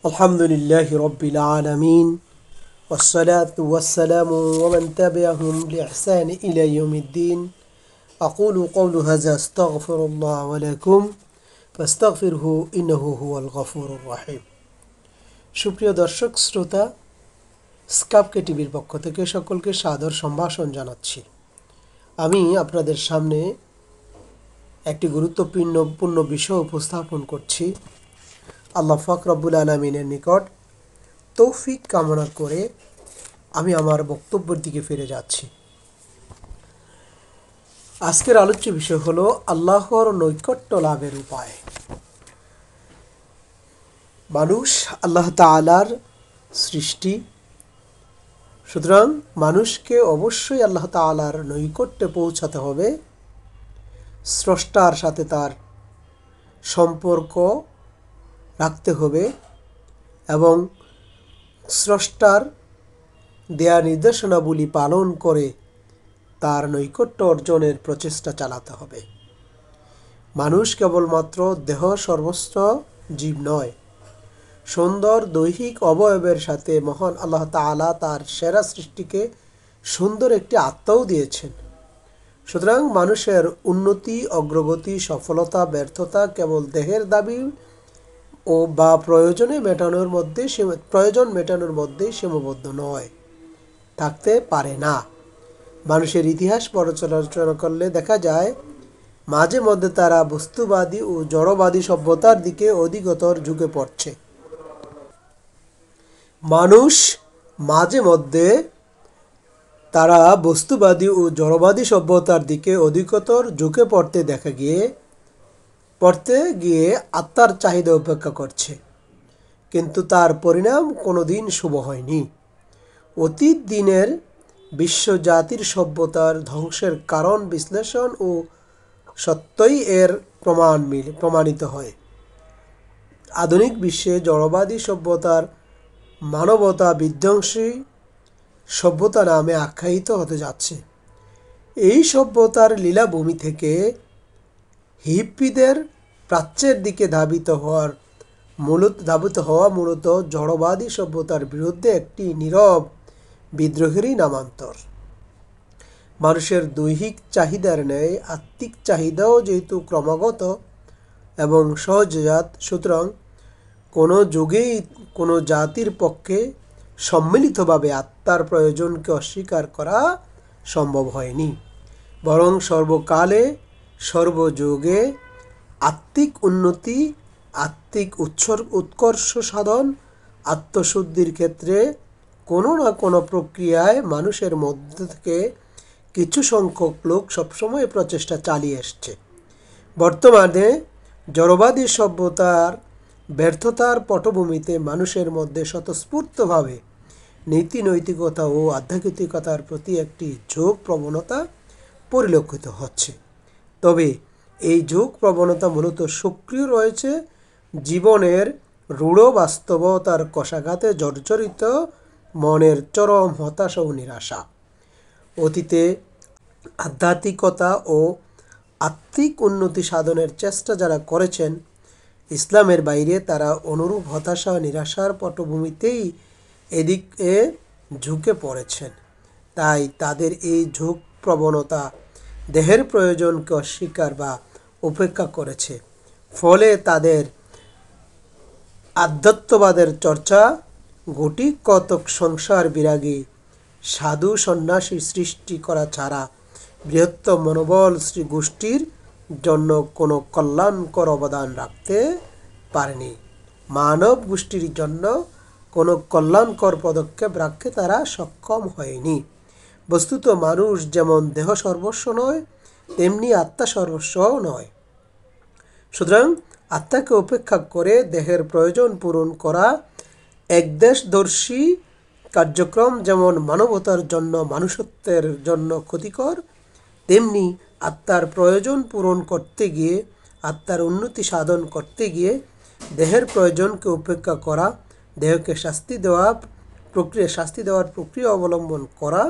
আলহামদুলিল্লাহি রব্বিল আলামিন والصلاة والسلام ومن تبعهم بإحسان إلى يوم الدين أقول قول هذا أستغفر الله ولكم فاستغفره إنه هو الغفور الرحيم সুপ্রিয় দর্শক শ্রোতা স্কাপকে টিভির পক্ষ থেকে সকলকে সাদর সম্ভাষণ জানাচ্ছি। আমি আপনাদের সামনে একটি গুরুত্বপূর্ণ বিষয় উপস্থাপন করছি। আল্লাহ পাক রব্বুল আলামিনের নিকট তৌফিক কামনা করে আমি আমার বক্তব্যের দিকে ফিরে যাচ্ছি। আজকের আলোচ্য বিষয় হলো আল্লাহর নৈকট্য লাভের উপায়। মানুষ আল্লাহ তাআলার সৃষ্টি, সুতরাং মানুষকে অবশ্যই আল্লাহ তাআলার নৈকট্যে পৌঁছাতে হবে। স্রষ্টার সাথে তার সম্পর্ক রাখতে হবে এবং স্রষ্টার দেয়া নির্দেশনাবলী পালন করে তার নৈকট্য অর্জনের প্রচেষ্টা চালাতে হবে। মানুষ কেবলমাত্র দেহ সর্বস্ব জীব নয়, সুন্দর দৈহিক অবয়বের সাথে মহান আল্লাহ তাআলা তার সেরা সৃষ্টিকে সুন্দর একটি আত্মাও দিয়েছেন। সুতরাং মানুষের উন্নতি, অগ্রগতি, সফলতা, ব্যর্থতা কেবল দেহের দাবি ও বা প্রয়োজন মেটানোর মধ্যে সীমাবদ্ধ নয়, থাকতে পারে না। মানুষের ইতিহাস পর্যালোচনা করলে দেখা যায় মাঝে মধ্যে তারা বস্তুবাদী ও জড়বাদী সভ্যতার দিকে অধিকতর ঝুঁকে পড়ছে। মানুষ মাঝে মধ্যে তারা বস্তুবাদী ও জড়বাদী সভ্যতার দিকে অধিকতর ঝুঁকে পড়তে গিয়ে আত্মার চাহিদা উপেক্ষা করছে, কিন্তু তার পরিণাম কোনোদিন শুভ হয়নি। অতীত দিনের বিশ্বজাতির সভ্যতার ধ্বংসের কারণ বিশ্লেষণ ও সত্যই এর প্রমাণিত হয়। আধুনিক বিশ্বে জড়বাদী সভ্যতার মানবতা বিধ্বংসী সভ্যতা নামে আখ্যায়িত হতে যাচ্ছে। এই সভ্যতার লীলাভূমি থেকে হিপ্পিদের প্রাচ্যের দিকে ধাবিত হওয়া মূলত জড়বাদী সভ্যতার বিরুদ্ধে একটি নীরব বিদ্রোহেরই নামান্তর। মানুষের দৈহিক চাহিদার ন্যায় আত্মিক চাহিদাও যেহেতু ক্রমাগত এবং সহজাত, সুতরাং কোনো যুগেই কোনো জাতির পক্ষে সম্মিলিতভাবে আত্মার প্রয়োজনকে অস্বীকার করা সম্ভব হয়নি, বরং সর্বকালে সর্বযুগে আত্মিক উন্নতি, আত্মিক উৎকর্ষ সাধন, আত্মশুদ্ধির ক্ষেত্রে কোনো না কোনো প্রক্রিয়ায় মানুষের মধ্যে থেকে কিছু সংখ্যক লোক সবসময় প্রচেষ্টা চালিয়ে এসছে। বর্তমানে জড়বাদী সভ্যতার ব্যর্থতার পটভূমিতে মানুষের মধ্যে স্বতঃস্ফূর্তভাবে নীতি নৈতিকতা ও আধ্যাত্মিকতার প্রতি একটি ঝোঁক প্রবণতা পরিলক্ষিত হচ্ছে। তবে এই ঝোঁক প্রবণতা মূলত সক্রিয় রয়েছে জীবনের রূঢ় বাস্তবতার কষাঘাতে জর্জরিত মনের চরম হতাশা ও নিরাশা। অতীতে আধ্যাত্মিকতা ও আত্মিক উন্নতি সাধনের চেষ্টা যারা করেছেন, ইসলামের বাইরে তারা অনুরূপ হতাশা ও নিরাশার পটভূমিতেই এদিকে ঝুঁকে পড়েছেন। তাই তাদের এই ঝোঁক প্রবণতা দেহের প্রয়োজনকে অস্বীকার বা উপেক্ষা করেছে। ফলে তাদের আধ্যাত্মবাদের চর্চা গুটি কতক সংসার বিরাগী সাধু সন্ন্যাসী সৃষ্টি করা ছাড়া বৃহত্তম মনোবল গোষ্ঠীর জন্য কোনো কল্যাণকর অবদান রাখতে পারেনি। মানব গোষ্ঠীর জন্য কোনো কল্যাণকর পদক্ষেপ রাখতে তারা সক্ষম হয়নি। বস্তুত মানুষ যেমন দেহ সর্বস্ব নয়, তেমনি আত্মা সর্বস্বও নয়। সুতরাং আত্মাকে উপেক্ষা করে দেহের প্রয়োজন পূরণ করা একদেশদর্শী কার্যক্রম যেমন মানবতার জন্য, মানুষত্বের জন্য ক্ষতিকর, তেমনি আত্মার প্রয়োজন পূরণ করতে গিয়ে, আত্মার উন্নতি সাধন করতে গিয়ে দেহের প্রয়োজনকে উপেক্ষা করা, দেহকে শাস্তি দেওয়ার প্রক্রিয়া অবলম্বন করা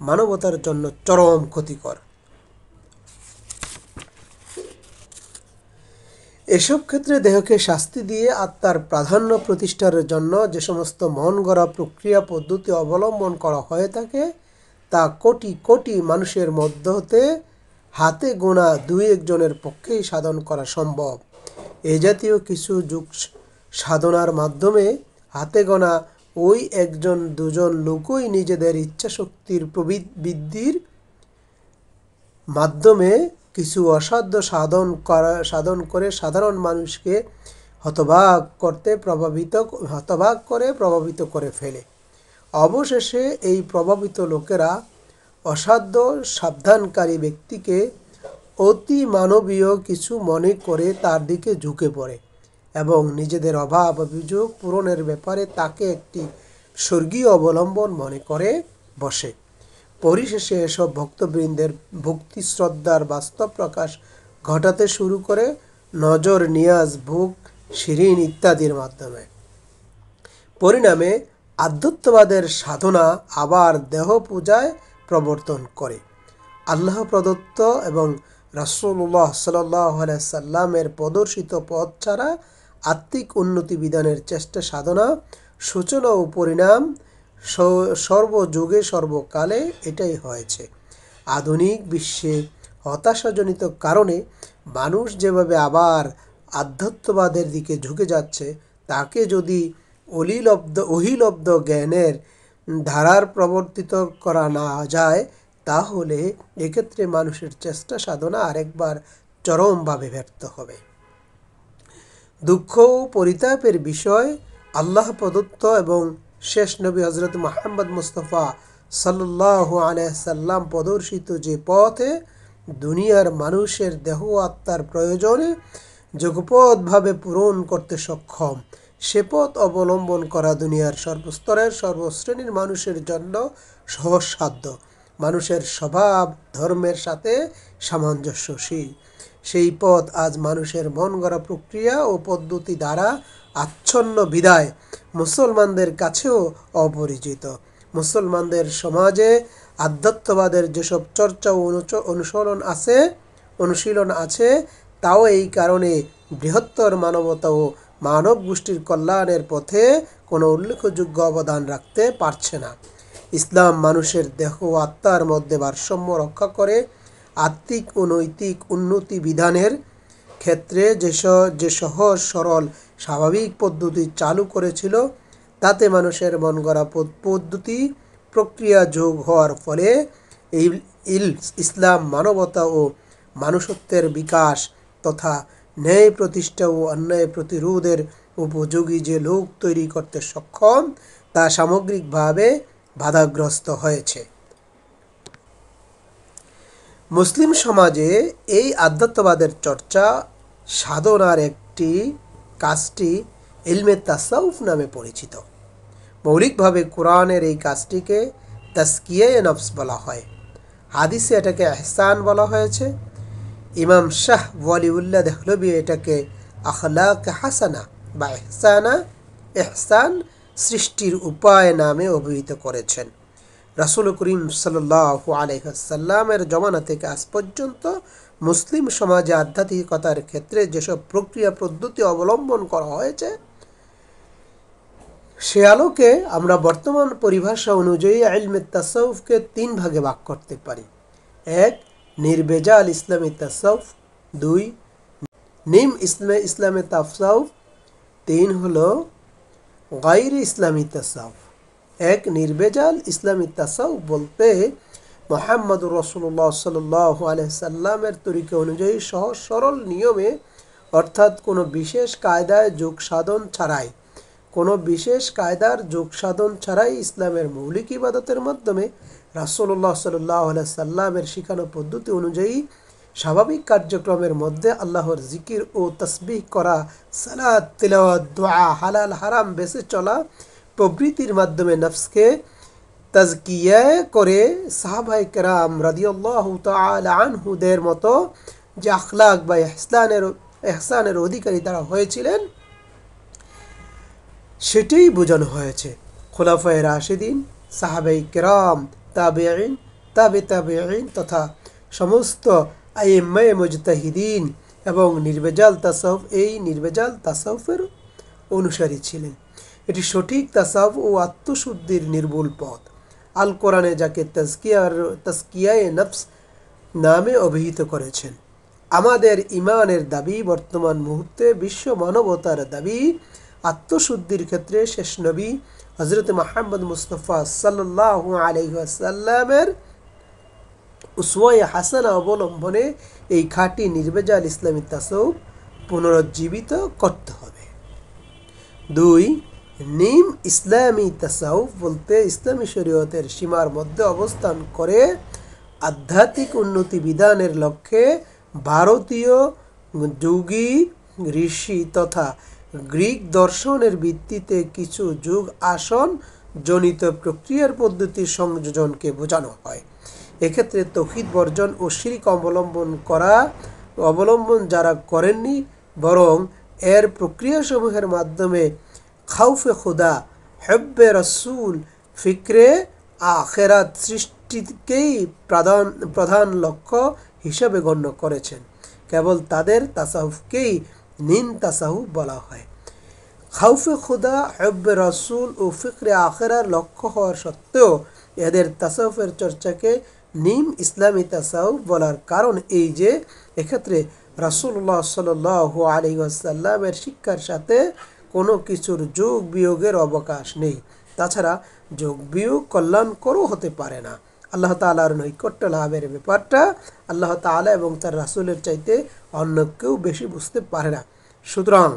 মানবতার জন্য চরম ক্ষতিকর। এসব ক্ষেত্রে দেহকে শাস্তি দিয়ে আত্মার প্রাধান্য প্রতিষ্ঠার জন্য যে সমস্ত মন গড়া প্রক্রিয়া পদ্ধতি অবলম্বন করা হয়ে থাকে তা কোটি কোটি মানুষের মধ্য হতে হাতে গোনা দুই একজনের পক্ষেই সাধন করা সম্ভব। এ জাতীয় কিছু যুগ সাধনার মাধ্যমে হাতে গোনা ওই একজন দুজন লোকই নিজেদের ইচ্ছাশক্তির প্রবৃদ্ধির মাধ্যমে কিছু অসাধ্য সাধন করে সাধারণ মানুষকে প্রভাবিত করে ফেলে। অবশেষে এই প্রভাবিত লোকেরা অসাধ্য সাবধানকারী ব্যক্তিকে অতি মানবীয় কিছু মনে করে তার দিকে ঝুঁকে পড়ে এবং নিজেদের অভাব অভিযোগ পূরণের ব্যাপারে তাকে একটি স্বর্গীয় অবলম্বন মনে করে বসে। পরিশেষে এসব ভক্তবৃন্দের ভক্তি শ্রদ্ধার বাস্তব প্রকাশ ঘটাতে শুরু করে নজর, নিয়াজ, ভোগ, শিরিন ইত্যাদির মাধ্যমে। পরিণামে আধ্যাত্মবাদের সাধনা আবার দেহ পূজায় প্রবর্তন করে। আল্লাহ প্রদত্ত এবং রাসূলুল্লাহ সাল্লাল্লাহু আলাইহি সাল্লামের প্রদর্শিত পথ ছাড়া আত্মিক উন্নতি বিধানের চেষ্টা সাধনা সূচনা ও পরিণাম সর্বযুগে সর্বকালে এটাই হয়েছে। আধুনিক বিশ্বে হতাশাজনিত কারণে মানুষ যেভাবে আবার আধ্যাত্মবাদের দিকে ঝুঁকে যাচ্ছে তাকে যদি ওহিলব্ধ জ্ঞানের ধারার প্রবর্তিত করা না যায় তাহলে এক্ষেত্রে মানুষের চেষ্টা সাধনা আরেকবার চরমভাবে ব্যর্থ হবে। দুঃখ ও পরিতাপের বিষয়, আল্লাহ প্রদত্ত এবং শেষ নবী হযরত মুহাম্মদ মুস্তাফা সাল্লাল্লাহু আলাইহি সাল্লাম প্রদর্শিত যে পথে দুনিয়ার মানুষের দেহ আত্মার প্রয়োজনে যুগপৎভাবে পূরণ করতে সক্ষম, সে পথ অবলম্বন করা দুনিয়ার সর্বস্তরের সর্বশ্রেণীর মানুষের জন্য সহজসাধ্য, মানুষের স্বভাব ধর্মের সাথে সামঞ্জস্যশীল। সেই পথ আজ মানুষের মন গড়া প্রক্রিয়া ও পদ্ধতি দ্বারা আচ্ছন্ন বিদায় মুসলমানদের কাছেও অপরিচিত। মুসলমানদের সমাজে আধ্যাত্মবাদের যেসব চর্চা ও অনুশীলন আছে তাও এই কারণে বৃহত্তর মানবতা ও মানব গোষ্ঠীর কল্যাণের পথে কোনো উল্লেখযোগ্য অবদান রাখতে পারছে না। ইসলাম মানুষের দেহ ও আত্মার মধ্যে ভারসাম্য রক্ষা করে আত্মিক ও নৈতিক উন্নতি বিধানের ক্ষেত্রে যে সহজ সরল স্বাভাবিক পদ্ধতি চালু করেছিল তাতে মানুষের মন গড়া পদ্ধতি প্রক্রিয়া যোগ হওয়ার ফলে এই ইসলাম মানবতা ও মানুষত্বের বিকাশ তথা ন্যায় প্রতিষ্ঠা ও অন্যায় প্রতিরোধের উপযোগী যে লোক তৈরি করতে সক্ষম তা সামগ্রিকভাবে বাধাগ্রস্ত হয়েছে। মুসলিম সমাজে এই আধ্যাত্মবাদের চর্চা সাধনার একটি কাজটি ইলমে তাসাউফ নামে পরিচিত। মৌলিকভাবে কোরআনের এই কাজটিকে তাজকিয়ায়ে নফস বলা হয়, হাদিসে এটাকে ইহসান বলা হয়েছে। ইমাম শাহ ওয়ালিউল্লাহ দেহলভী এটাকে আখলাক হাসানা বা ইহসান সৃষ্টির উপায় নামে অভিহিত করেছেন। রাসূল করিম সাল্লাল্লাহু আলাইহি ওয়াসাল্লামের জমানা থেকে আজ পর্যন্ত মুসলিম সমাজে আধ্যাত্মিকতার ক্ষেত্রে যেসব প্রক্রিয়া পদ্ধতি অবলম্বন করা হয়েছে সে আলোকে আমরা বর্তমান পরিভাষা অনুযায়ী ইলমে তাসাউফকে 3 ভাগে ভাগ করতে পারি। 1. নির্ভেজাল ইসলামী তাসাউফ, 2. নিম ইসলামী তাসাউফ, 3 হলো গায়রে ইসলামী তাসাউফ। 1. নির্ভেজাল ইসলামী তাসাউফ বলতে মুহাম্মদুর রাসূলুল্লাহ সাল্লাল্লাহু আলাইহি সাল্লামের তরিকা অনুযায়ী সহজ সরল নিয়মে অর্থাৎ কোনো বিশেষ কায়দার যোগ সাধন ছাড়াই ইসলামের মৌলিক ইবাদতের মাধ্যমে রাসূলুল্লাহ সাল্লাল্লাহু আলাইহি সাল্লামের শিখানো পদ্ধতি অনুযায়ী স্বাভাবিক কার্যক্রমের মধ্যে আল্লাহর জিকির ও তাসবিহ করা, সালাত, তিলাওয়াত, দোয়া, হালাল হারাম বেঁচে চলা প্রভৃতির মাধ্যমে নফসকে তাজকিয়া করে সাহাবায়ে কেরাম রাদিয়াল্লাহু তাআলা আনহুদের মতো যে আখলাক বা ইহসানের অধিকারী তারা হয়েছিলেন সেটাই বোঝানো হয়েছে। খুলাফায়ে রাশিদিন, সাহাবায়ে কেরাম, তাবেঈন তথা সমস্ত আইম্মায়ে মুজতাহিদিন এবং নির্ভেজাল তাসাউফ এই নির্ভেজাল তাসাউফের অনুসারী ছিলেন। এটি সঠিক তাসাউফ ও আত্মশুদ্ধির নির্ভুল পথ। আল কোরআনে যাকে তাজকিয়ায়ে নফস নামে অভিহিত করেছেন। আমাদের ইমানের দাবি, বর্তমান মুহূর্তে বিশ্ব মানবতার দাবি, আত্মশুদ্ধির ক্ষেত্রে শেষ নবী হযরত মুহাম্মদ মুস্তাফা সাল্লাল্লাহু আলাইহি ওয়াসাল্লামের উসওয়ায়ে হাসানা অবলম্বনে এই খাঁটি নির্ভেজাল ইসলামী তাসাউফ পুনরুজ্জীবিত করতে হবে। 2. নিম ইসলামী তাসাউফ বলতে ইসলামী শরীয়তের সীমার মধ্যে অবস্থান করে আধ্যাত্মিক উন্নতি বিধানের লক্ষ্যে ভারতীয় যোগী ঋষি তথা গ্রিক দর্শনের ভিত্তিতে কিছু যুগ আসন জনিত প্রক্রিয়ার পদ্ধতির সংযোজনকে বোঝানো হয়। এক্ষেত্রে তৌহিদ বর্জন ও শিরক অবলম্বন যারা করেননি, বরং এর প্রক্রিয়াসমূহের মাধ্যমে খাউফে খুদা, হব্বে রসুল, ফিক্রে আখেরাত সৃষ্টিকেই প্রধান লক্ষ্য হিসাবে গণ্য করেছেন, কেবল তাদের তাসাউফকেই নিন তাসাউফ বলা হয়। খাউফে খুদা, হব্বে রসুল ও ফিক্রে আখেরার লক্ষ্য হওয়ার সত্ত্বেও এদের তাসাউফের চর্চাকে নিম ইসলামী তাসাউফ বলার কারণ এই যে এক্ষেত্রে রাসূলুল্লাহ সাল্লাল্লাহু আলাইহি ওয়াসাল্লামের শিক্ষার সাথে কোনো কিছুর যোগ বিয়োগের অবকাশ নেই। তাছাড়া যোগ বিয়োগ কল্যাণকরও হতে পারে না। আল্লাহ তাআলার নৈকট্য লাভের ব্যাপারটা আল্লাহ তাআলা এবং তার রাসূলের চাইতে অন্য কেউ বেশি বুঝতে পারে না। সুতরাং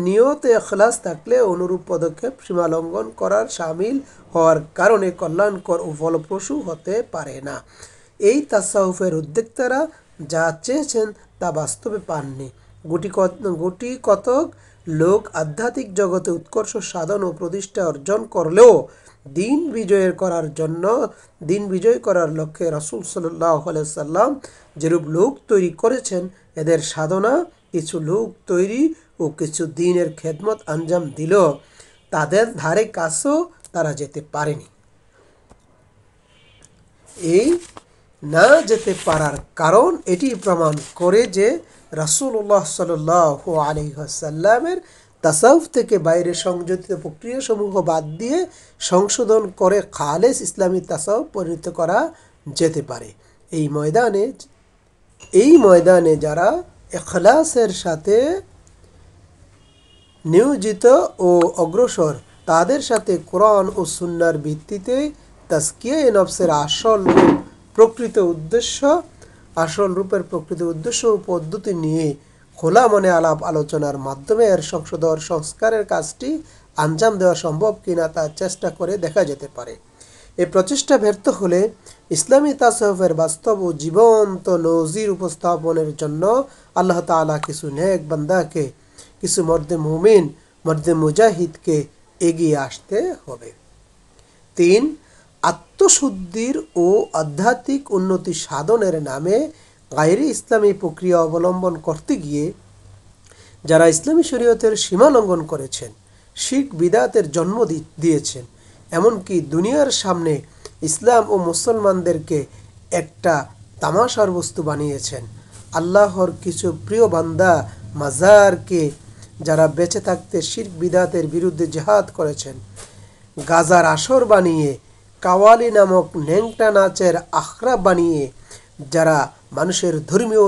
নিয়তে ইখলাস থাকলে অনুরূপ পদক্ষেপ সীমা লঙ্ঘন করার শামিল হওয়ার কারণে কল্যাণকর ও ফলপ্রসূ হতে পারে না। এই তাসাউফের উদ্যোক্তারা যা চেয়েছেন তা বাস্তবে পাননি। গুটি কতক লোক আধ্যাত্মিক জগতে উৎকর্ষ সাধন ও প্রতিষ্ঠা অর্জন করলেও দিন বিজয় করার লক্ষ্যে রাসূল সাল্লাল্লাহু আলাইহি ওয়াসাল্লাম যেরূপ লোক তৈরি করেছেন, এদের সাধনা কিছু লোক তৈরি ও কিছু দিনের খেদমত আঞ্জাম দিল, তাদের ধারে কাছেও তারা যেতে পারেনি। এই না যেতে পারার কারণ এটি প্রমাণ করে যে রাসূলুল্লাহ সাল্লাল্লাহু আলাইহি ওয়াসাল্লামের তাসাউফ থেকে বাইরে সংযোজিত প্রক্রিয়াসমূহ বাদ দিয়ে সংশোধন করে খালেস ইসলামী তাসাউফ পরিণত করা যেতে পারে। এই ময়দানে যারা ইখলাসের সাথে নিয়োজিত ও অগ্রসর, তাদের সাথে কোরআন ও সুন্নাহর ভিত্তিতে তাজকিয়ায়ে নফসের আসল রূপের প্রকৃত উদ্দেশ্য ও পদ্ধতি নিয়ে খোলা মনে আলাপ আলোচনার মাধ্যমে এর সংস্কারের কাজটি আঞ্জাম দেওয়া সম্ভব কিনা তা চেষ্টা করে দেখা যেতে পারে। এই প্রচেষ্টা ব্যর্থ হলে ইসলামী তাসাউফের বাস্তব ও জীবন্ত নজির উপস্থাপনের জন্য আল্লাহ তাআলা কিছু নেক বান্দাকে, কিছু মর্দে মুমিন, মর্দে মুজাহিদকে এগিয়ে আসতে হবে। 3. আত্মশুদ্ধির ও আধ্যাত্মিক উন্নতি সাধনের নামে গায়রে ইসলামী প্রক্রিয়া অবলম্বন করতে গিয়ে যারা ইসলামী শরীয়তের সীমা লঙ্ঘন করেছেন, শিরক বিদআতের জন্ম দিয়েছেন, এমনকি দুনিয়ার সামনে ইসলাম ও মুসলমানদেরকে একটা তামাশার বস্তু বানিয়েছেন, আল্লাহর কিছু প্রিয় বান্দা মাজারকে যারা বেঁচে থাকতে শিরক বিদআতের বিরুদ্ধে জিহাদ করেছেন, গাজার আসর বানিয়ে, কাওয়ালি নামক ন্যাংটা নাচের আখড়া বানিয়ে যারা মানুষের ধর্মীয়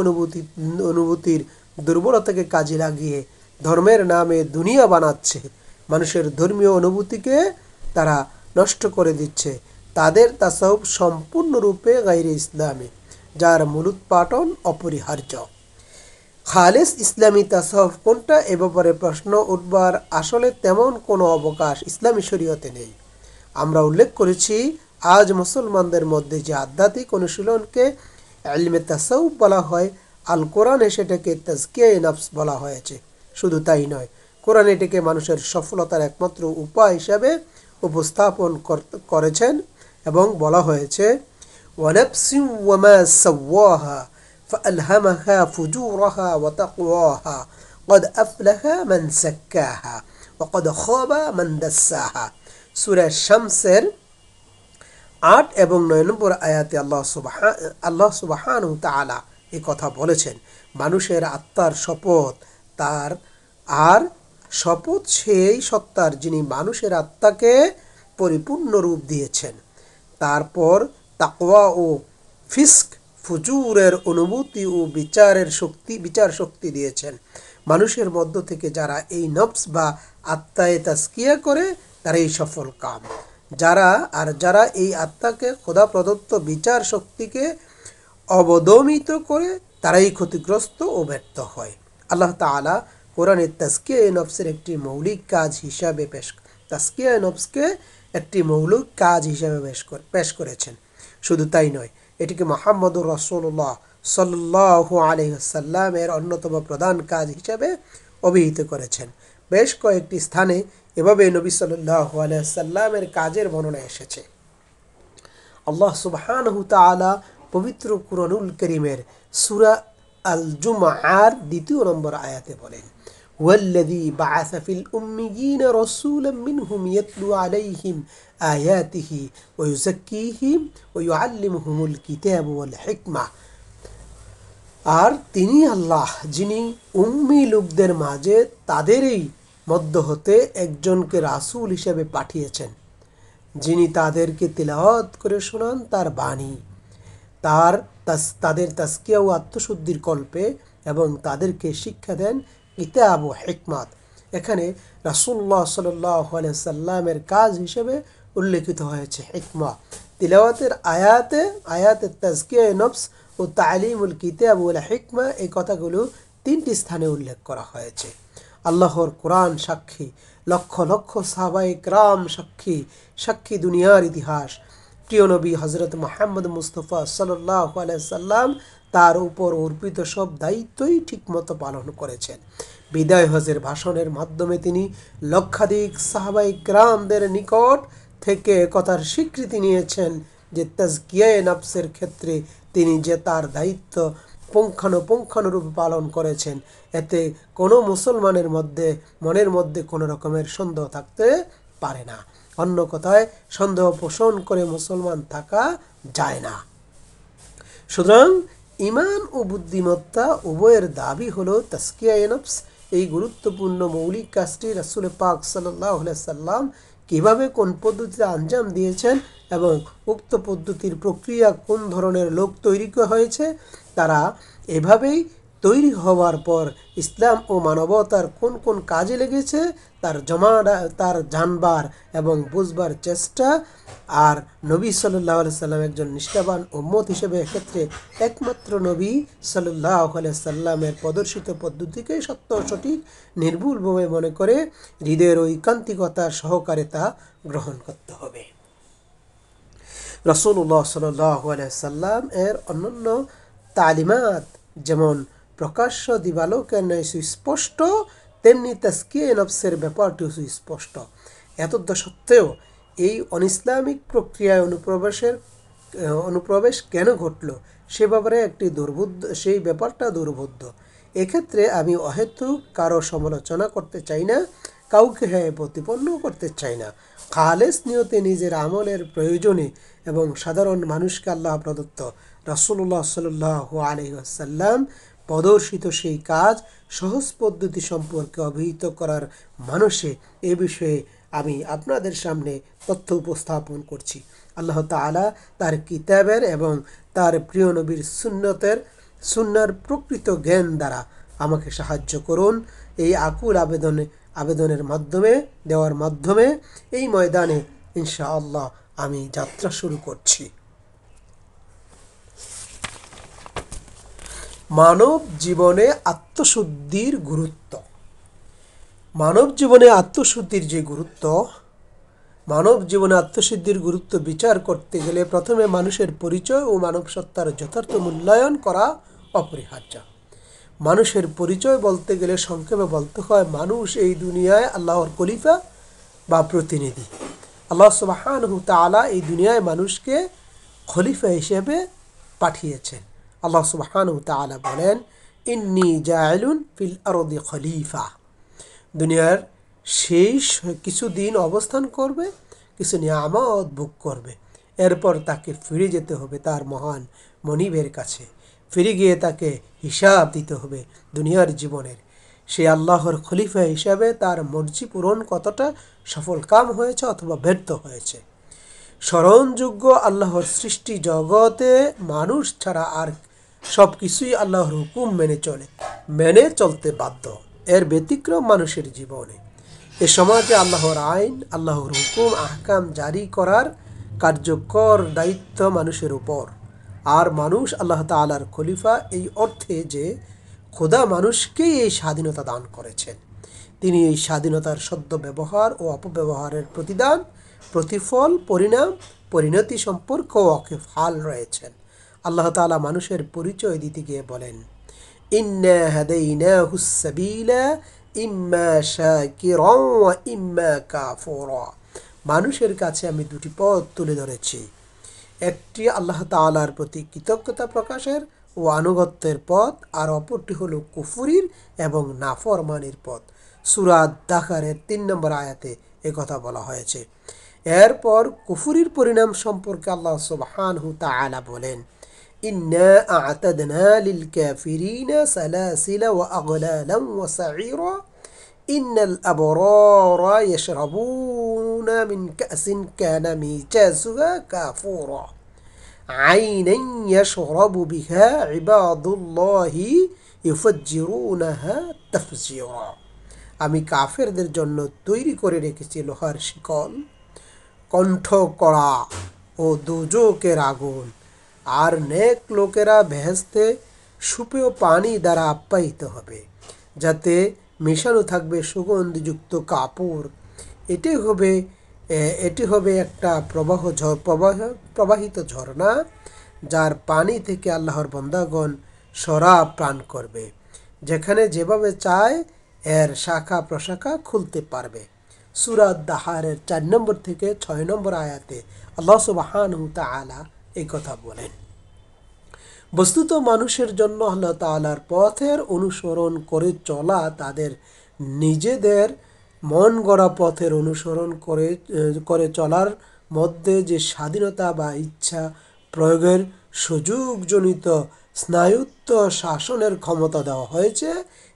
অনুভূতির দুর্বলতাকে কাজে লাগিয়ে ধর্মের নামে দুনিয়া বানাচ্ছে, মানুষের ধর্মীয় অনুভূতিকে তারা নষ্ট করে দিচ্ছে, তাদের তাসাউফ সম্পূর্ণরূপে গায়রে ইসলামী, যার মূলোৎপাটন অপরিহার্য। খালেস ইসলামী তাসাউফ কোনটা এ ব্যাপারে প্রশ্ন উঠবার আসলে তেমন কোনো অবকাশ ইসলামী শরীয়তে নেই। আমরা উল্লেখ করেছি, আজ মুসলমানদের মধ্যে যে আধ্যাত্মিক অনুশীলনকে ইলমে তাসাউফ বলা হয়, আল কোরআনে সেটাকে তাজকিয়ায়ে নফস বলা হয়েছে। শুধু তাই নয়, কোরআন এটাকে মানুষের সফলতার একমাত্র উপায় হিসাবে উপস্থাপন করেছেন এবং বলা হয়েছে, ওয়ানাফসিন ওয়ামা সাওয়াহা ফাআলহামাহা ফুজুরাহা ওয়া তাকওয়াহা ক্বাদ আফলাহা মান যাক্কাহা ওয়া ক্বাদ খাবা মান দাসসাহা। সূরা শামসের 8 এবং 9 নম্বর আয়াতে আল্লাহ সুবহানাহু ওয়া তাআলা এই কথা বলেছেন। মানুষের আত্মার শপথ তার, আর শপথ সেই সত্তার যিনি মানুষের আত্মাকে পরিপূর্ণ রূপ দিয়েছেন। তারপর তাকওয়া ও ফিস্ক ফুজুরের অনুভূতি ও বিচার শক্তি দিয়েছেন। মানুষের মধ্য থেকে যারা এই নফস বা আত্মায় তাজকিয়া করে তারাই সফল কাম। যারা এই আত্মাকে খোদা প্রদত্ত বিচার শক্তিকে অবদমিত করে তারাই ক্ষতিগ্রস্ত ও ব্যর্থ হয়। আল্লাহ তাআলা কোরআনের তাজকিয়া নফসের একটি মৌলিক কাজ হিসাবে তাজকিয়া নফসকে একটি মৌলিক কাজ হিসাবে পেশ করেছেন। শুধু তাই নয়, এটিকে মুহাম্মদুর রাসূলুল্লাহ সাল্লাল্লাহু আলাইহি ওয়াসাল্লাম এর অন্যতম প্রধান কাজ হিসাবে অভিহিত করেছেন। বেশ কয়েকটি স্থানে এভাবে নবী সাল্লাল্লাহু আলাইহি ওয়াসাল্লামের কাজের বর্ণনা এসেছে। আল্লাহ সুবহানাহু তাআলা পবিত্র কুরআনুল কারীমের সূরা আল জুমআর ২ নম্বর আয়াতে বলেন, ওয়াল্লাযী বাআসা ফিল উম্মিয়িনা রাসূলাম মিনহুম ইয়াতলু আলাইহিম আয়াতিহি ওয়া ইউযাক্কিহিম ওয়া ইউআল্লিমুহুমুল কিতাবা ওয়াল হিকমা। আর তিনি আল্লাহ, যিনি উম্মি লোকদের মাঝে তাদেরই মধ্য হতে একজনকে রাসূল হিসেবে পাঠিয়েছেন, যিনি তাদেরকে তিলাওয়াত করে শোনান তার বাণী, তাদের তাজকিয়া ও আত্মশুদ্ধির কল্পে, এবং তাদেরকে শিক্ষা দেন কিতাব ও হিকমত। এখানে রাসূলুল্লাহ সাল্লাল্লাহু আলাইহি সাল্লামের কাজ হিসেবে উল্লেখিত হয়েছে হিকমা। তিলাওয়াতের আয়াতে তাজকিয়া নফস ও তালিমুল কিতাব ওয়াল হিকমা, এই কথাগুলো 3টি স্থানে উল্লেখ করা হয়েছে। আল্লাহর কোরআন সাক্ষী, লক্ষ লক্ষ সাহাবায়ে কেরাম সাক্ষী দুনিয়ার ইতিহাস। প্রিয় নবী হযরত মুহাম্মদ মুস্তাফা সাল্লাল্লাহু আলাইহি সাল্লাম তার উপর অর্পিত সব দায়িত্বই ঠিকমতো পালন করেছেন। বিদায় হজের ভাষণের মাধ্যমে তিনি লক্ষাধিক সাহাবায়ে কেরামদের নিকট থেকে কথার স্বীকৃতি নিয়েছেন যে তাজকিয়ায়ে নফসের ক্ষেত্রে তিনি যে তার দায়িত্ব পুঙ্খানুপুঙ্খানুরূপে পালন করেছেন, এতে কোনো মুসলমানের মনের মধ্যে কোনো রকমের সন্দেহ থাকতে পারে না। অন্য কথায়, সন্দেহ পোষণ করে মুসলমান থাকা যায় না। সুতরাং ঈমান ও বুদ্ধিমত্তা উভয়ের দাবি হলো তাজকিয়ায়ে নফস। এই গুরুত্বপূর্ণ মৌলিক কাজটি রাসূল পাক সাল্লাল্লাহু আলাইহি সাল্লাম কিভাবে কোন পদ্ধতিতে আঞ্জাম দিয়েছেন এবং উক্ত পদ্ধতির প্রক্রিয়া কোন ধরনের লোক তৈরি হয়েছে, তারা এভাবেই তৈরি হওয়ার পর ইসলাম ও মানবতার কোন কোন কাজে লেগেছে তার জানবার এবং বুঝবার চেষ্টা। আর নবী সাল্লাল্লাহু আলাইহি সাল্লাম একজন নিষ্ঠাবান উম্মত হিসেবে এক্ষেত্রে একমাত্র নবী সাল্লাল্লাহু আলাইহি সাল্লামের প্রদর্শিত পদ্ধতিকে সত্য সঠিক নির্ভুলভাবে মনে করে হৃদয়ের ঐকান্তিকতার সহকারে তা গ্রহণ করতে হবে। রাসূলুল্লাহ সাল্লাল্লাহু আলাইহি সাল্লাম এর অন্যান্য তালিমাত যেমন প্রকাশ্য দিবালোকের ন্যায় সুস্পষ্ট, তেমনি তাজকিয়ায়ে নফসের ব্যাপারটিও সুস্পষ্ট। এতদ্সত্ত্বেও এই অনিসলামিক প্রক্রিয়ায় অনুপ্রবেশ কেন ঘটল সেই ব্যাপারটা দুর্বোধ্য। এক্ষেত্রে আমি অহেতুক কারো সমালোচনা করতে চাই না, কাউকে প্রতিপন্ন করতে চাই না। খালেস নিয়তে নিজের আমলের প্রয়োজনে এবং সাধারণ মানুষকে আল্লাহ প্রদত্ত রাসূলুল্লাহ সাল্লাল্লাহু আলাইহি ওয়াসাল্লাম প্রদর্শিত সেই কাজ সহজ পদ্ধতি সম্পর্কে অবহিত করার মানুষে এ বিষয়ে আমি আপনাদের সামনে তথ্য উপস্থাপন করছি। আল্লাহ তাআলা তার কিতাবের এবং তার প্রিয় নবীর সুন্নাহর প্রকৃত জ্ঞান দ্বারা আমাকে সাহায্য করুন। এই আকুল আবেদনের মাধ্যমে এই ময়দানে ইনশাআল্লাহ আমি যাত্রা শুরু করছি। মানব জীবনে আত্মশুদ্ধির গুরুত্ব। মানব জীবনে আত্মশুদ্ধির গুরুত্ব বিচার করতে গেলে প্রথমে মানুষের পরিচয় ও মানব সত্তার যথার্থ মূল্যায়ন করা অপরিহার্য। মানুষের পরিচয় বলতে গেলে সংক্ষেপে বলতে হয়, মানুষ এই দুনিয়ায় আল্লাহর খলিফা বা প্রতিনিধি। আল্লাহ সুবহানাহু তাআলা এই দুনিয়ায় মানুষকে খলিফা হিসেবে পাঠিয়েছেন। আল্লাহ সুবহানাহু তাআলা বলেন, ইন্নী জাইলুন ফিল আরদি খলিফা। দুনিয়ার শেষ কিছুদিন অবস্থান করবে, কিছু নিয়ামত ভোগ করবে, এরপর তাকে ফিরে যেতে হবে তার মহান মনিবের কাছে। ফিরে গিয়ে তাকে হিসাব দিতে হবে দুনিয়ার জীবনের। সে আল্লাহর খলিফা হিসাবে তার মর্জি পূরণ কতটা সফল কাম হয়েছে অথবা ব্যর্থ হয়েছে। স্মরণযোগ্য আল্লাহর সৃষ্টি জগতে মানুষ ছাড়া আর সব কিছুই আল্লাহর হুকুম মেনে চলতে বাধ্য। এর ব্যতিক্রম মানুষের জীবনে। এ সমাজে আল্লাহর আইন, আল্লাহর হুকুম আহকাম জারি করার কার্যকর দায়িত্ব মানুষের উপর। আর মানুষ আল্লাহ তাআলার খলিফা এই অর্থে যে খোদা মানুষকেই এই স্বাধীনতা দান করেছেন। তিনি এই স্বাধীনতার সদ্য ব্যবহার ও অপব্যবহারের প্রতিদান, প্রতিফল, পরিণতি সম্পর্কেও ওয়াকিবহাল রয়েছেন। আল্লাহ তাআলা মানুষের পরিচয় দিতে গিয়ে বলেন, ইন্না হাদাইনাহুস সাবিলা ইম্মা শাকিরান ওয়া ইম্মা কাফুরা। মানুষের কাছে আমি দুটি পথ তুলে ধরেছি, একটি আল্লাহ তাআলার প্রতি কৃতজ্ঞতা প্রকাশের ও আনুগত্যের পথ, আর অপরটি হলো কুফরির এবং নাফরমানির পথ। সূরা দাখারের ৩ নম্বর আয়াতে একথা বলা হয়েছে। এরপর কুফরির পরিণাম সম্পর্কে আল্লাহ সুবহানাহু তাআলা বলেন, ইন্না আ'তাদনা লিল কাফিরিনা সালাসিলা ওয়া আগলালান ওয়া সাঈরা ইন্নাল আবরারা ইয়াশরাবুনা মিন কাসিন কানা মিজাজুহা কাফুরা আইনান ইয়াশরাবু বিহা ইবাদুল্লাহি ইউফাজ্জিরুনাহা তাফজিরা। আমি কাফেরদের জন্য তৈরি করে রেখেছি লোহার শিকল, কণ্ঠ কড়া ও দোজকের আগুন। আর নেক লোকেরা বেহেশতে সুপেয় পানি দ্বারা আপ্যায়িত হবে, যাতে মেশানো থাকবে সুগন্ধিযুক্ত কাপড়। এটি হবে একটা প্রবাহিত ঝর্ণা, যার পানি থেকে আল্লাহর বান্দাগণ শরাব পান করবে, যেখানে যেভাবে চায় এর শাখা প্রশাখা খুলতে পারবে। সূরা দাহারের ৪ নম্বর থেকে ৬ নম্বর আয়াতে আল্লাহ সুবহানাহু তাআলা এই কথা বলেন। বস্তুত মানুষের জন্য আল্লাহ তাআলার পথের অনুসরণ করে চলা, তাদের নিজেদের মন গড়া পথের অনুসরণ করে চলার মধ্যে যে স্বাধীনতা বা ইচ্ছা প্রয়োগের সুযোগজনিত স্নায়ুত্ব শাসনের ক্ষমতা দেওয়া হয়েছে,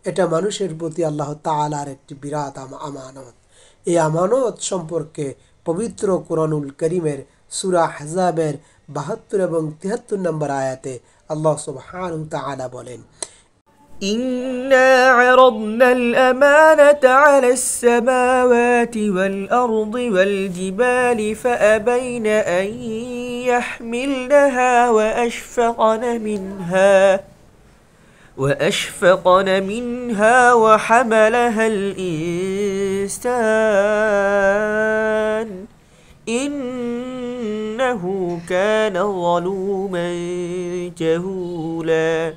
এটা মানুষের প্রতি আল্লাহ তাআলার একটি বিরাট আমানত। এই আমানত সম্পর্কে পবিত্র কুরআনুল কারীমের সূরা আহজাবের ৭২ এবং ৭৩ নম্বর আয়াতে আল্লাহ সুবহানাহু তাআলা বলেন, إنا عرضنا الأمانة على السماوات والأرض والجبال فأبين أن يحملنها وأشفقن منها وحملها الإنسان إنه كان ظلوما جهولا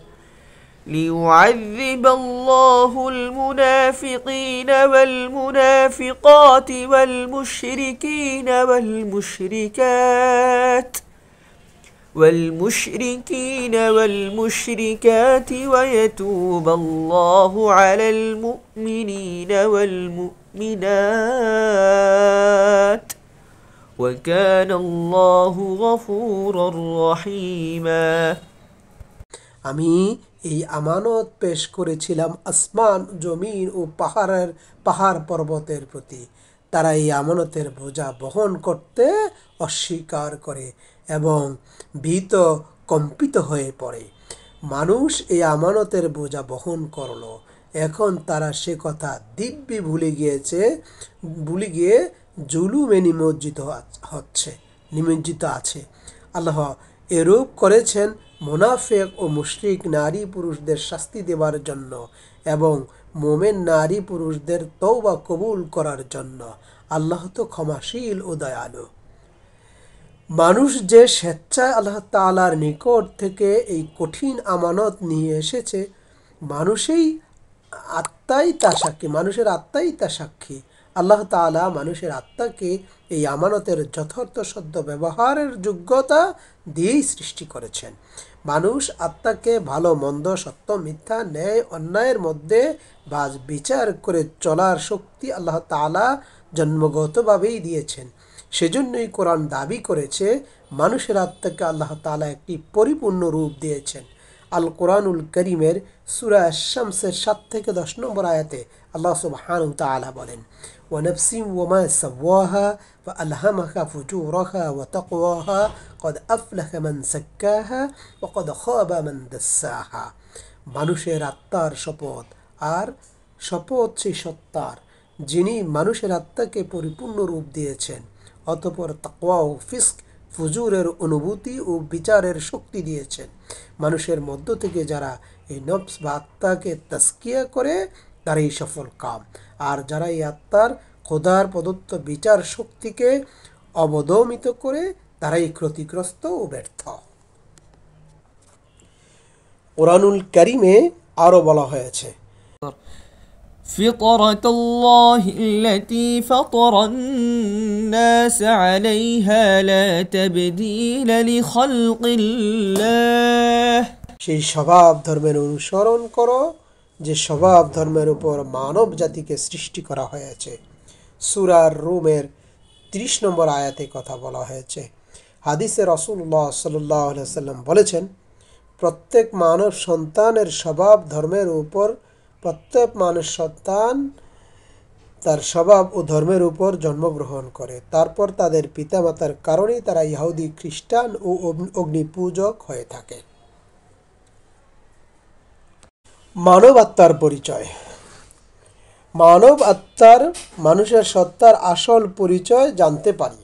ليعذب الله المنافقين والمنافقات والمشركين والمشركات ويتوب الله على المؤمنين والمؤمنات وكان الله غفورا رحيما। আমি এই আমানত পেশ করেছিলাম আসমান, জমিন ও পাহাড় পর্বতের প্রতি। তারা এই আমানতের বোঝা বহন করতে অস্বীকার করে এবং ভীত কম্পিত হয়ে পড়ে। মানুষ এই আমানতের বোঝা বহন করল, এখন তারা সে কথা দিব্যি ভুলে গিয়ে জুলুমে নিমজ্জিত আছে। আল্লাহ এরূপ করেছেন মুনাফিক ও মুশরিক নারী পুরুষদের শাস্তি দেওয়ার জন্য এবং মোমেন নারী পুরুষদের তওবা কবুল করার জন্য। আল্লাহ তো ক্ষমাশীল ও দয়ালু। মানুষ যে স্বেচ্ছায় আল্লাহ তাআলার নিকট থেকে এই কঠিন আমানত নিয়ে এসেছে, মানুষের আত্মাই তা সাক্ষী। আল্লাহ তাআলা মানুষের আত্মাকে এই আমানতের যথার্থ সদ্য ব্যবহারের যোগ্যতা দিয়েই সৃষ্টি করেছেন। মানুষ আত্মাকে ভালো মন্দ, সত্য মিথ্যা, ন্যায় অন্যায়ের মধ্যে বাজ বিচার করে চলার শক্তি আল্লাহ তাআলা জন্মগতভাবেই দিয়েছেন। সেজন্যই কোরআন দাবি করেছে মানুষের আত্মাকে আল্লাহ তাআলা একটি পরিপূর্ণ রূপ দিয়েছেন। আল কোরআনুল করিমের সূরা আশ-শামসের 7 থেকে 10 নম্বর আয়াতে আল্লাহ সুবহানাহু ওয়া তাআলা বলেন, ওয়া নাফসিন ওয়া মা সাওয়াহা ফাআলহামাহা ফুজুরাহা ওয়া তাকওয়াহা ক্বাদ আফলাহা মান যাক্কাহা ওয়া ক্বাদ খাবা মান দাসসাহা। মানুষের আত্মার শপথ, আর শপথ সেই সত্তার যিনি মানুষের আত্মাকে পরিপূর্ণ রূপ দিয়েছেন, অতঃপর তাকওয়া ও ফিস্ক ফুজুরের অনুভূতি ও বিচারের শক্তি দিয়েছেন। মানুষের মধ্য থেকে যারা এই নফস বা আত্মাকে তাজকিয়া করে তারাই সফল কাম, আর যারা এই আত্মার খোদার প্রদত্ত বিচার শক্তিকে অবদমিত করে তারাই ক্ষতিগ্রস্ত ও ব্যর্থ। কোরআনুল কারীমে আরো বলা হয়েছে, فطرة الله التي فطر الناس عليها لا تبديل لخلق الله। সেই স্বভাব ধর্মের অনুসরণ করো যে স্বভাব ধর্মের উপর মানব জাতিকে সৃষ্টি করা হয়েছে। সূরা রুমের 30 নম্বর আয়াতে কথা বলা হয়েছে। হাদিসে রাসূলুল্লাহ সাল্লাল্লাহু আলাইহি ওয়াসাল্লাম বলেছেন, প্রত্যেক মানব সন্তানের স্বভাব ধর্মের উপর, প্রত্যেক মানব সন্তান তার স্বভাব ও ধর্মের উপর জন্মগ্রহণ করে, তারপর তাদের পিতামাতার কারণেই তারা ইহুদি, খ্রিস্টান ও অগ্নিপূজক হয়ে থাকে। মানব আত্মার পরিচয়। মানব আত্মার মানুষের সত্তার আসল পরিচয় জানতে পারি।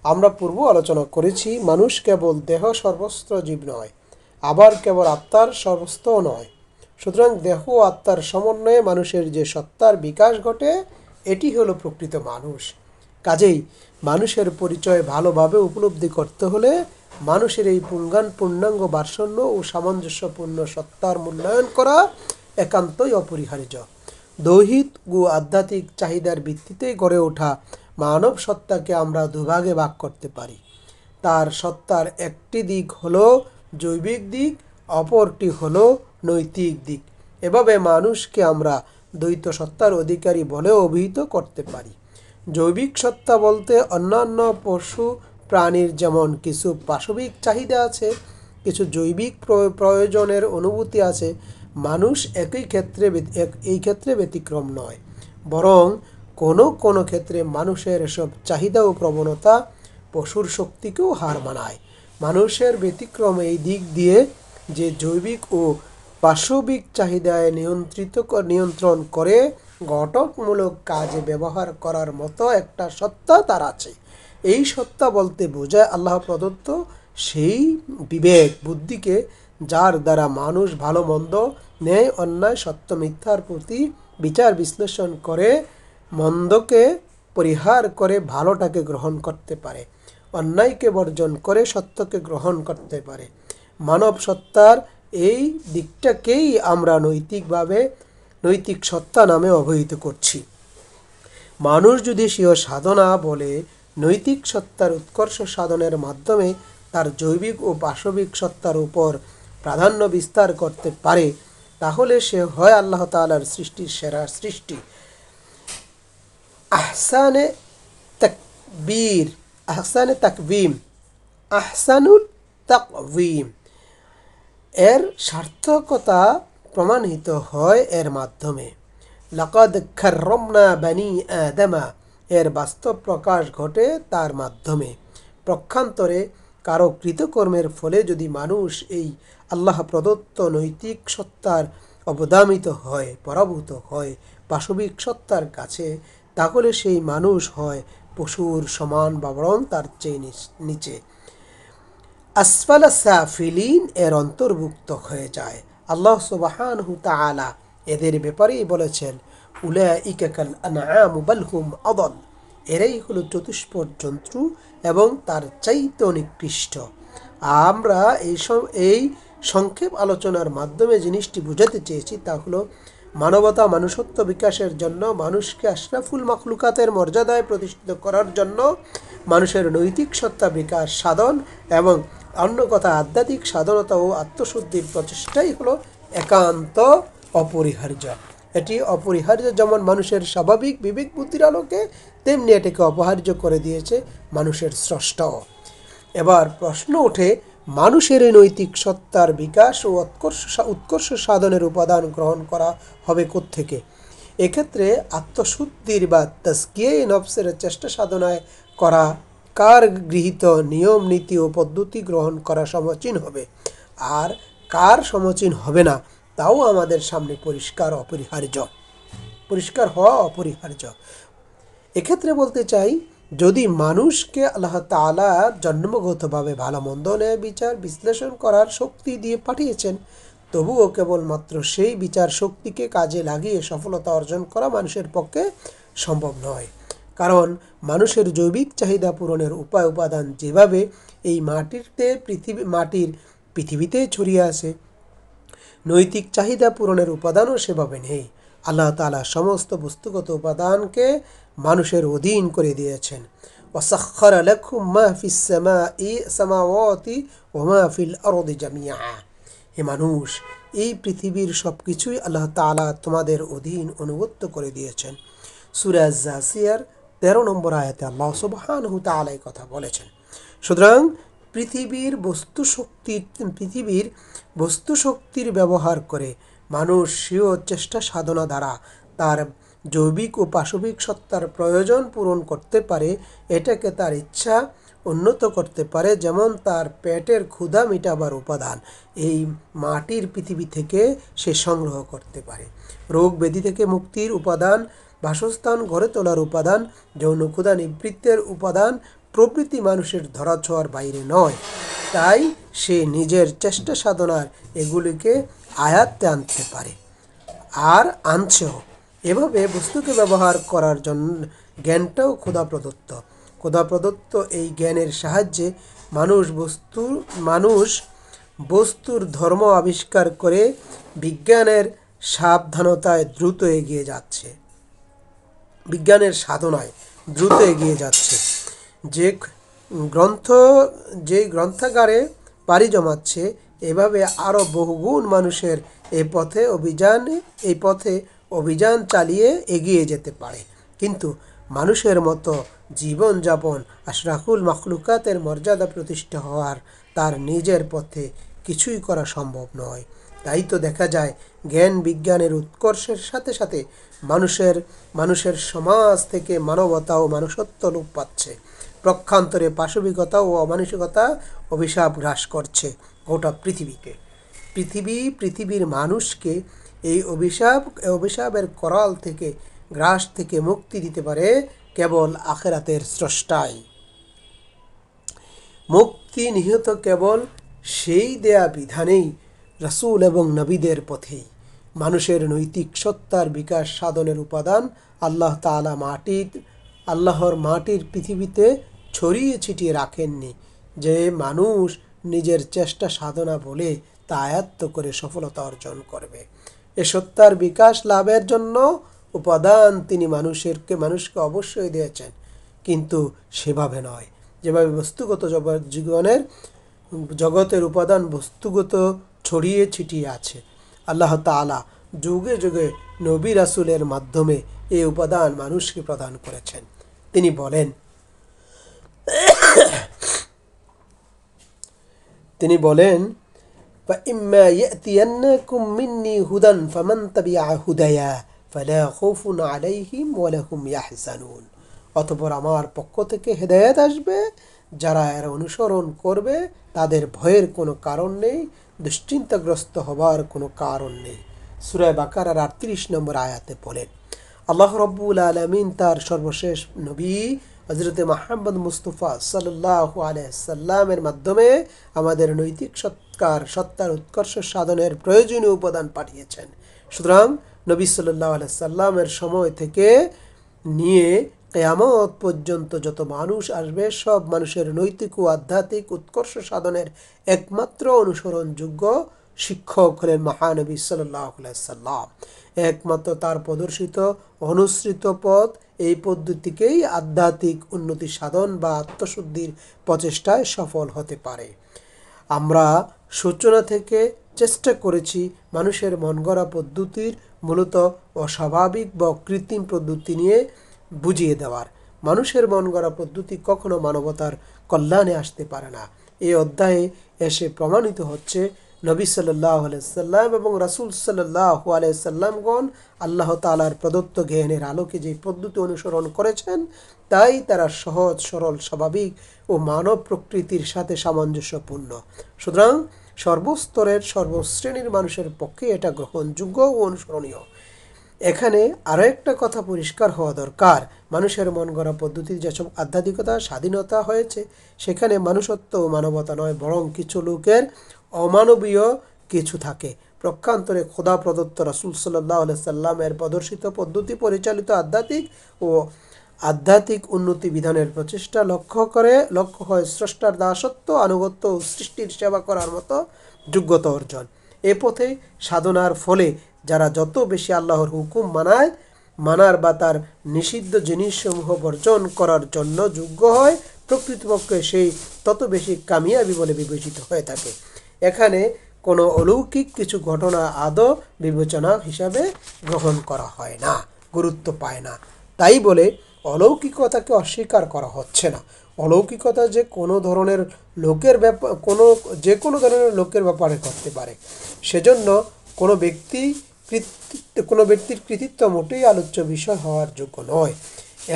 আমরা পূর্ব আলোচনা করেছি, মানুষ কেবল দেহ সর্বস্ত্র জীব নয়, আবার কেবল আত্মার সর্বস্ত্র নয়। সুতরাং দেহ ও আত্মার সমন্বয়ে মানুষের যে সত্তার বিকাশ ঘটে, এটি হলো প্রকৃত মানুষ। কাজেই মানুষের পরিচয় ভালোভাবে উপলব্ধি করতে হলে মানুষের এই পূর্ণাঙ্গ ভারসাম্য ও সামঞ্জস্যপূর্ণ সত্তার মূল্যায়ন করা একান্তই অপরিহার্য। দৈহিক ও আধ্যাত্মিক চাহিদার ভিত্তিতেই গড়ে ওঠা মানব সত্তাকে আমরা দুভাগে ভাগ করতে পারি। তার সত্তার একটি দিক হলো জৈবিক দিক, অপরটি হলো নৈতিক দিক। এভাবে মানুষকে আমরা দ্বৈত সত্তার অধিকারী বলেও অভিহিত করতে পারি। জৈবিক সত্তা বলতে অন্যান্য পশু প্রাণীর যেমন কিছু পাশবিক চাহিদা আছে, কিছু জৈবিক প্রয়োজনের অনুভূতি আছে, মানুষ এই ক্ষেত্রে ব্যতিক্রম নয়, বরং কোনো ক্ষেত্রে মানুষের এসব চাহিদা ও প্রবণতা পশুর শক্তিকেও হার মানায়। মানুষের ব্যতিক্রম এই দিক দিয়ে যে জৈবিক ও পাশবিক চাহিদায় নিয়ন্ত্রণ করে ঘটকমূলক কাজে ব্যবহার করার মতো একটা সত্তা তার আছে। এই সত্তা বলতে বোঝায় আল্লাহ প্রদত্ত সেই বিবেক বুদ্ধিকে, যার দ্বারা মানুষ ভালো মন্দ, ন্যায় অন্যায়, সত্য মিথ্যার প্রতি বিচার বিশ্লেষণ করে মন্দকে পরিহার করে ভালোটাকে গ্রহণ করতে পারে, অন্যায়কে বর্জন করে সত্যকে গ্রহণ করতে পারে। মানব সত্তার এই দিকটাকেই আমরা নৈতিক সত্তা নামে অভিহিত করছি। মানুষ যদি স্বীয় সাধনা বলে নৈতিক সত্তার উৎকর্ষ সাধনের মাধ্যমে তার জৈবিক ও পাশবিক সত্তার উপর প্রাধান্য বিস্তার করতে পারে, তাহলে সে হয় আল্লাহ তাআলার সৃষ্টির সেরা সৃষ্টি। আহসানুল তাকওয়িম এর সার্থকতা প্রমাণিত হয় এর মাধ্যমে। লাকাদ কাররামনা বানি আদমা এর বাস্তব প্রকাশ ঘটে তার মাধ্যমে। পক্ষান্তরে কারো কৃতকর্মের ফলে যদি মানুষ এই আল্লাহ প্রদত্ত নৈতিক সত্তার অবদামিত হয়, পরাভূত হয় পাশবিক সত্তার কাছে, তাহলে সেই মানুষ হয় পশুর সমান বা বরং তার চেয়ে নিচে, আসফালা সাফিলিন এর অন্তর্ভুক্ত হয়ে যায়। আল্লাহ সুবহানাহু তাআলা এদের ব্যাপারেই বলেছেন, উলাইকা কাল আনআম বাল হুম আদাল, এরাই হলো চতুষ্পদ জন্তু এবং তার চাইতে নিকৃষ্ট। আমরা এই সংক্ষেপ আলোচনার মাধ্যমে জিনিসটি বোঝাতে চেয়েছি তা হলো, মানবতা মানুষত্ব বিকাশের জন্য, মানুষকে আশরাফুল মাখলুকাতের মর্যাদায় প্রতিষ্ঠিত করার জন্য মানুষের নৈতিক সত্তা বিকাশ সাধন এবং অন্য কথা আধ্যাত্মিক সাধনতা ও আত্মশুদ্ধির প্রচেষ্টাই হলো একান্ত অপরিহার্য। এটি অপরিহার্য যেমন মানুষের স্বাভাবিক বিবেক বুদ্ধির আলোকে, তেমনি এটাকে অপরিহার্য করে দিয়েছে মানুষের স্রষ্টাও। এবার প্রশ্ন ওঠে, মানুষের এই নৈতিক সত্তার বিকাশ ও উৎকর্ষ সাধনের উপাদান গ্রহণ করা হবে কোত্থেকে? এক্ষেত্রে আত্মশুদ্ধির বা তাজকিয়ে নফসের চেষ্টা সাধনায় করা কার গৃহীত নিয়ম নীতি ও পদ্ধতি গ্রহণ করা সমীচীন হবে, আর কার সমীচীন হবে না, তাও আমাদের সামনে পরিষ্কার হওয়া অপরিহার্য। এক্ষেত্রে বলতে চাই, যদি মানুষকে আল্লাহ তাআলা জন্মগতভাবে ভালো মন্দ ন্যায় বিচার বিশ্লেষণ করার শক্তি দিয়ে পাঠিয়েছেন, তবুও কেবলমাত্র সেই বিচার শক্তিকে কাজে লাগিয়ে সফলতা অর্জন করা মানুষের পক্ষে সম্ভব নয়। কারণ মানুষের জৈবিক চাহিদা পূরণের উপাদান যেভাবে এই পৃথিবীতে ছড়িয়ে আছে, নৈতিক চাহিদা পূরণের উপাদানও সেভাবে নেই। আল্লাহ তাআলা সমস্ত বস্তুগত উপাদানকে মানুষের অধীন করে দিয়েছেন। ওয়াসাখখারা লাকুম মা ফিস সামাওয়াতি ওয়া মা ফিল আরদি জামিআ। হে মানুষ, এই পৃথিবীর সব কিছুই আল্লাহ তাআলা তোমাদের অধীন অনুগত করে দিয়েছেন। সূরা জাসিয়ার 13 নম্বর আয়াতে আল্লাহ সুবহানাহু ওয়া তাআলা এই কথা বলেছেন। সুতরাং পৃথিবীর বস্তু শক্তির ব্যবহার করে মানুষ স্বীয় চেষ্টা সাধনা দ্বারা তার জৈবিক ও পাশবিক সত্তার প্রয়োজন পূরণ করতে পারে, এটাকে তার ইচ্ছা উন্নত করতে পারে। যেমন তার পেটের ক্ষুধা মিটাবার উপাদান এই মাটির পৃথিবী থেকে সে সংগ্রহ করতে পারে, রোগ ব্যাধি থেকে মুক্তির উপাদান, বাসস্থান গড়ে তোলার উপাদান, যৌন ক্ষুধা নিবৃত্তের উপাদান প্রভৃতি মানুষের ধরাছোঁয়ার বাইরে নয়। তাই সে নিজের চেষ্টা সাধনার এগুলিকে আয়ত্তে আনতে পারে, আর আনছেও। এভাবে বস্তুকে ব্যবহার করার জন্য জ্ঞানটাও খোদা প্রদত্ত। এই জ্ঞানের সাহায্যে মানুষ বস্তুর ধর্ম আবিষ্কার করে বিজ্ঞানের সাধনায় দ্রুত এগিয়ে যাচ্ছে। যে গ্রন্থাগারে পাড়ি জমাচ্ছে, এভাবে আরও বহুগুণ মানুষের এই পথে অভিযান চালিয়ে এগিয়ে যেতে পারে। কিন্তু মানুষের মতো জীবনযাপন আশরাফুল মাখলুকাতের মর্যাদা প্রতিষ্ঠা হওয়ার তার নিজের পথে কিছুই করা সম্ভব নয়। তাই তো দেখা যায় জ্ঞান বিজ্ঞানের উৎকর্ষের সাথে সাথে মানুষের সমাজ থেকে মানবতা ও মনুষ্যত্ব লোপ পাচ্ছে। প্রক্ষান্তরে পাশবিকতা ও অমানুষিকতা অভিশাপ গ্রাস করছে গোটা পৃথিবীর মানুষকে এই অভিশাপের গ্রাস থেকে মুক্তি দিতে পারে কেবল আখিরাতের স্রষ্টাই। মুক্তি নিহিত কেবল সেই দেয়া বিধানেই, রাসূল এবং নবীদের পথেই। মানুষের নৈতিক সত্তার বিকাশ সাধনের উপাদান আল্লাহ তাআলা আল্লাহর মাটির পৃথিবীতে ছড়িয়ে ছিটিয়ে রাখেননি, যে মানুষ নিজের চেষ্টা সাধনা বলে তা আয়ত্ত করে সফলতা অর্জন করবে। এ সত্তার বিকাশ লাভের জন্য উপাদান তিনি মানুষকে অবশ্যই দিয়েছেন, কিন্তু সেভাবে নয় যেভাবে বস্তুগত জগতের উপাদান বস্তুগত ছড়িয়ে ছিটিয়ে আছে। আল্লাহ তাআলা যুগে যুগে নবী রাসূলের মাধ্যমে এই উপাদান মানুষকে প্রদান করেছেন। তিনি বলেন فَإِمَّا يَأْتِيَنَّكُم مِّنِّي هُدًى فَمَن تَبِعَ هُدَيَا فَلَا خَوْفٌ عَلَيْهِمْ وَلَا هُمْ يَحْزَنُونَ। অতঃপর আমার পক্ষ থেকে হেদায়েত আসবে, যারা এর অনুসরণ করবে তাদের ভয়ের কোনো কারণ নেই, দুশ্চিন্তাগ্রস্ত হবার কোনো কারণ নেই। সূরা বাকারার 38 নম্বর আয়াতে বলেন, আল্লাহ রাব্বুল আলামিন তার সর্বশেষ নবী হযরত মুহাম্মদ মুস্তাফা সাল্লাল্লাহু আলাইহি সাল্লামের মাধ্যমে আমাদের নৈতিক সত্তার উৎকর্ষ সাধনের প্রয়োজনীয় উপাদান পাঠিয়েছেন। সুতরাং নবী সাল্লাল্লাহু আলাইহি সাল্লামের সময় থেকে নিয়ে কিয়ামত পর্যন্ত যত মানুষ আসবে, সব মানুষের নৈতিক ও আধ্যাত্মিক উৎকর্ষ সাধনের একমাত্র অনুসরণযোগ্য শিক্ষক হলেন মহানবী সাল্লাল্লাহু আলাইহি সাল্লাম। একমাত্র তার প্রদর্শিত অনুসৃত পথ, এই পদ্ধতিকেই আধ্যাত্মিক উন্নতি সাধন বা আত্মশুদ্ধির প্রচেষ্টায় সফল হতে পারে। আমরা সূচনা থেকে চেষ্টা করেছি মানুষের মন গড়া পদ্ধতির মূলত অস্বাভাবিক বা কৃত্রিম পদ্ধতি নিয়ে বুঝিয়ে দেওয়ার। মানুষের মন গড়া পদ্ধতি কখনো মানবতার কল্যাণে আসতে পারে না। এই অধ্যায়ে এসে প্রমাণিত হচ্ছে নবী সাল্লাল্লাহু আলাইহি সাল্লাম এবং রাসূল সাল্লাল্লাহু আলাইহি সাল্লামগণ আল্লাহ তাআলার প্রদত্ত জ্ঞানের আলোকে যে পদ্ধতি অনুসরণ করেছেন তাই তারা সহজ সরল স্বাভাবিক ও মানব প্রকৃতির সাথে সামঞ্জস্যপূর্ণ। সুতরাং সর্বস্তরের সর্বশ্রেণীর মানুষের পক্ষে এটা গ্রহণযোগ্য ও অনুসরণীয়। এখানে আরও একটা কথা পরিষ্কার হওয়া দরকার, মানুষের মন গড়া পদ্ধতির যেসব আধ্যাত্মিকতা স্বাধীনতা হয়েছে সেখানে মানুষত্ব ও মানবতা নয়, বরং কিছু লোকের অমানবীয় কিছু থাকে। প্রক্ষান্তরে খোদা প্রদত্ত রাসূল সাল্লাল্লাহু আলাইহি সাল্লামের প্রদর্শিত পদ্ধতি পরিচালিত আধ্যাত্মিক উন্নতি বিধানের প্রচেষ্টা লক্ষ্য হয় স্রষ্টার দাসত্ব, আনুগত্য ও সৃষ্টির সেবা করার মতো যোগ্যতা অর্জন। এ পথে সাধনার ফলে যারা যত বেশি আল্লাহর হুকুম মানার বা তার নিষিদ্ধ জিনিসসমূহ বর্জন করার জন্য যোগ্য হয়, প্রকৃতপক্ষে সেই তত বেশি কামিয়াবি বলে বিবেচিত হয়ে থাকে। এখানে কোনো অলৌকিক কিছু ঘটনা আদৌ বিবেচনা হিসাবে গ্রহণ করা হয় না, গুরুত্ব পায় না। তাই বলে অলৌকিকতাকে অস্বীকার করা হচ্ছে না। অলৌকিকতা যে কোনো ধরনের লোকের ব্যাপারে করতে পারে, সেজন্য কোনো ব্যক্তির কৃতিত্ব মোটেই আলোচ্য বিষয় হওয়ার যোগ্য নয়।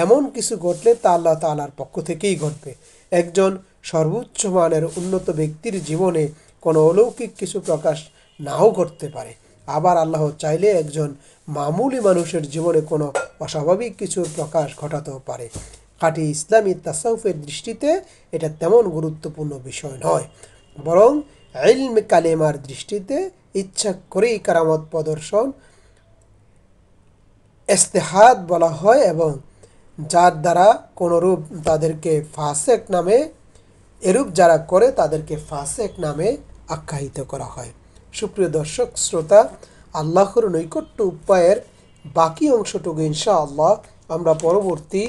এমন কিছু ঘটলে তা আল্লাহ তাআলার পক্ষ থেকেই ঘটবে। একজন সর্বোচ্চ মানের উন্নত ব্যক্তির জীবনে কোনো অলৌকিক কিছু প্রকাশ নাও ঘটতে পারে, আবার আল্লাহ চাইলে একজন মামুলি মানুষের জীবনে কোনো অস্বাভাবিক কিছুর প্রকাশ ঘটাতেও পারে। খাঁটি ইসলামী তাসাউফের দৃষ্টিতে এটা তেমন গুরুত্বপূর্ণ বিষয় নয়, বরং ইলম কালেমার দৃষ্টিতে ইচ্ছা করেই কারামত প্রদর্শন ইস্তেহাদ বলা হয় এবং যার দ্বারা কোনরূপ তাদেরকে ফাসেক নামে এরূপ যারা করে তাদেরকে ফাসেক নামে আখ্যায়িত করা হয়। সুপ্রিয় দর্শক শ্রোতা, আল্লাহর নৈকট্য উপায়ের বাকি অংশটুকু ইনশাআল্লাহ আমরা পরবর্তী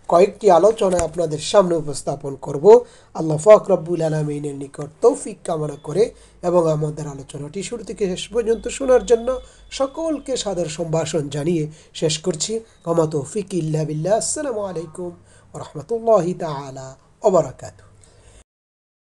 কয়েকটি আলোচনায় আপনাদের সামনে উপস্থাপন করব। আল্লাহ পাক রব্বুল আলামিনের নিকট তৌফিক কামনা করে এবং আমাদের আলোচনাটি শুরু থেকে শেষ পর্যন্ত শোনার জন্য সকলকে সাদর সম্ভাষণ জানিয়ে শেষ করছি। ওয়া মা তৌফিক ইল্লা বিল্লাহ। আসসালামু আলাইকুম ওয়া রাহমাতুল্লাহি তাআলা ওয়া বারাকাতুহু।